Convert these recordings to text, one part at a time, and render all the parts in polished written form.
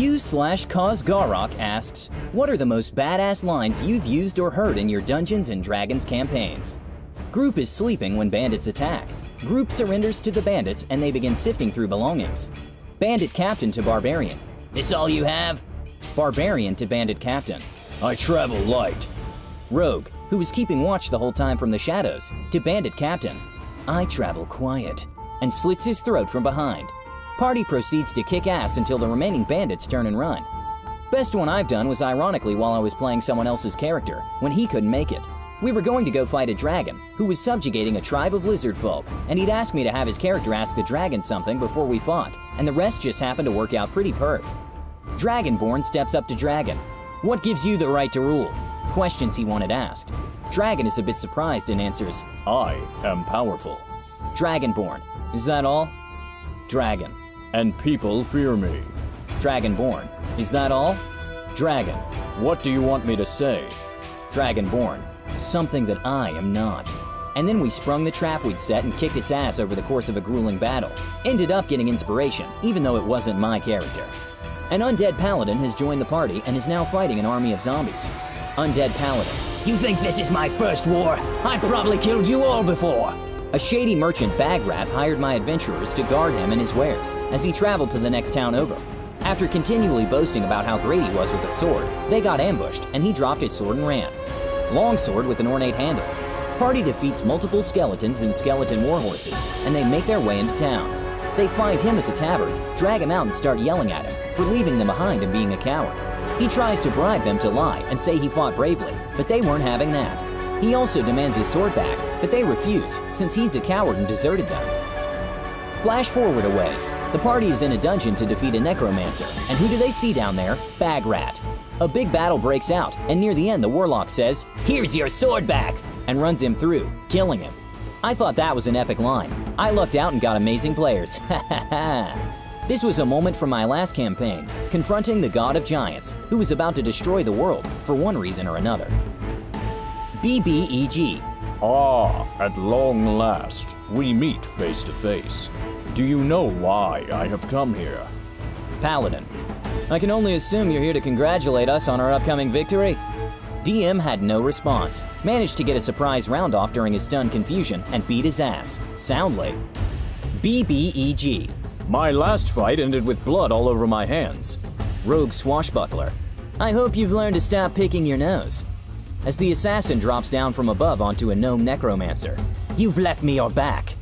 U/CauseGarrock asks, what are the most badass lines you've used or heard in your Dungeons & Dragons campaigns? Group is sleeping when bandits attack. Group surrenders to the bandits and they begin sifting through belongings. Bandit Captain to Barbarian. This all you have? Barbarian to Bandit Captain. I travel light. Rogue, who was keeping watch the whole time from the shadows, to Bandit Captain. I travel quiet. And slits his throat from behind. Party proceeds to kick ass until the remaining bandits turn and run. Best one I've done was ironically while I was playing someone else's character, when he couldn't make it. We were going to go fight a dragon, who was subjugating a tribe of lizard folk, and he'd asked me to have his character ask the dragon something before we fought, and the rest just happened to work out pretty perf. Dragonborn steps up to Dragon. What gives you the right to rule? Questions he wanted asked. Dragon is a bit surprised and answers, I am powerful. Dragonborn, is that all? Dragon, and people fear me. Dragonborn, is that all? Dragon, what do you want me to say? Dragonborn, something that I am not. And then we sprung the trap we'd set and kicked its ass over the course of a grueling battle. Ended up getting inspiration, even though it wasn't my character. An undead paladin has joined the party and is now fighting an army of zombies. Undead paladin. You think this is my first war? I've probably killed you all before. A shady merchant bag rat hired my adventurers to guard him and his wares as he traveled to the next town over. After continually boasting about how great he was with a sword, they got ambushed and he dropped his sword and ran. Longsword with an ornate handle. Party defeats multiple skeletons and skeleton warhorses, and they make their way into town. They find him at the tavern, drag him out and start yelling at him for leaving them behind and being a coward. He tries to bribe them to lie and say he fought bravely, but they weren't having that. He also demands his sword back, but they refuse, since he's a coward and deserted them. Flash forward a ways. The party is in a dungeon to defeat a necromancer, and who do they see down there? Bag Rat. A big battle breaks out, and near the end the warlock says, "Here's your sword back," and runs him through, killing him. I thought that was an epic line. I lucked out and got amazing players. Ha ha ha. This was a moment from my last campaign, confronting the god of giants, who was about to destroy the world for one reason or another. BBEG. Ah, at long last, we meet face to face. Do you know why I have come here? Paladin. I can only assume you're here to congratulate us on our upcoming victory. DM had no response, managed to get a surprise round off during his stunned confusion, and beat his ass, soundly. BBEG. My last fight ended with blood all over my hands. Rogue Swashbuckler. I hope you've learned to stop picking your nose. As the assassin drops down from above onto a gnome necromancer. You've left me your back.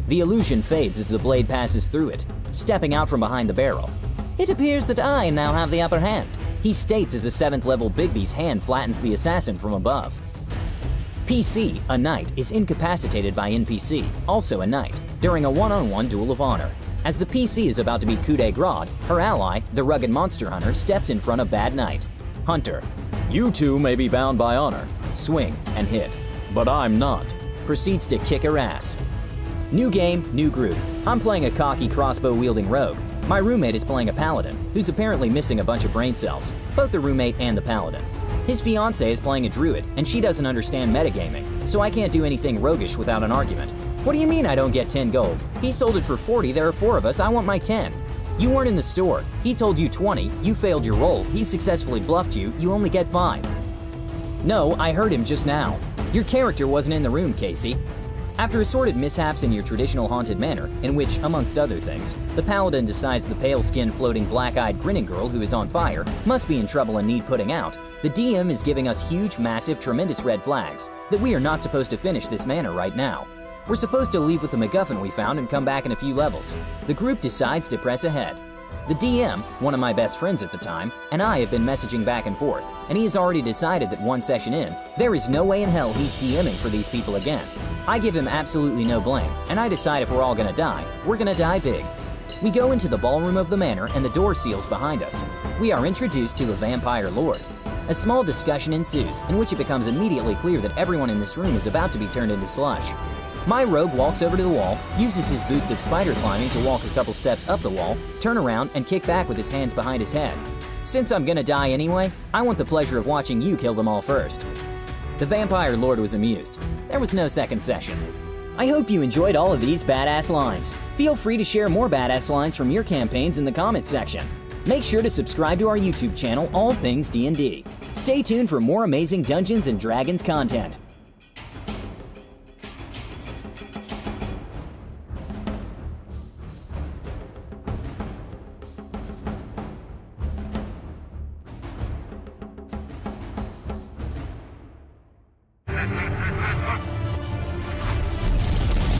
The illusion fades as the blade passes through it, stepping out from behind the barrel. It appears that I now have the upper hand, he states as a 7th level Bigby's hand flattens the assassin from above. PC, a knight, is incapacitated by NPC, also a knight, during a one-on-one duel of honor. As the PC is about to be coup de grace, her ally, the rugged monster hunter, steps in front of Bad Knight. Hunter. You two may be bound by honor. Swing and hit. But I'm not. Proceeds to kick her ass. New game, new group. I'm playing a cocky crossbow-wielding rogue. My roommate is playing a paladin, who's apparently missing a bunch of brain cells, both the roommate and the paladin. His fiancée is playing a druid, and she doesn't understand metagaming, so I can't do anything roguish without an argument. What do you mean I don't get 10 gold? He sold it for 40, there are 4 of us, I want my 10. You weren't in the store. He told you 20, you failed your roll, he successfully bluffed you, you only get 5. No, I heard him just now. Your character wasn't in the room, Casey. After assorted mishaps in your traditional haunted manor, in which, amongst other things, the paladin decides the pale-skinned, floating, black-eyed grinning girl who is on fire must be in trouble and need putting out, the DM is giving us huge, massive, tremendous red flags that we are not supposed to finish this manor right now. We're supposed to leave with the MacGuffin we found and come back in a few levels. The group decides to press ahead. The DM, one of my best friends at the time, and I have been messaging back and forth, and he has already decided that one session in, there is no way in hell he's DMing for these people again. I give him absolutely no blame, and I decide if we're all gonna die, we're gonna die big. We go into the ballroom of the manor and the door seals behind us. We are introduced to the Vampire Lord. A small discussion ensues, in which it becomes immediately clear that everyone in this room is about to be turned into slush. My rogue walks over to the wall, uses his boots of spider climbing to walk a couple steps up the wall, turn around, and kick back with his hands behind his head. Since I'm gonna die anyway, I want the pleasure of watching you kill them all first. The Vampire Lord was amused. There was no second session. I hope you enjoyed all of these badass lines. Feel free to share more badass lines from your campaigns in the comments section. Make sure to subscribe to our YouTube channel, All Things D&D. Stay tuned for more amazing Dungeons & Dragons content. Ha ha ha ha!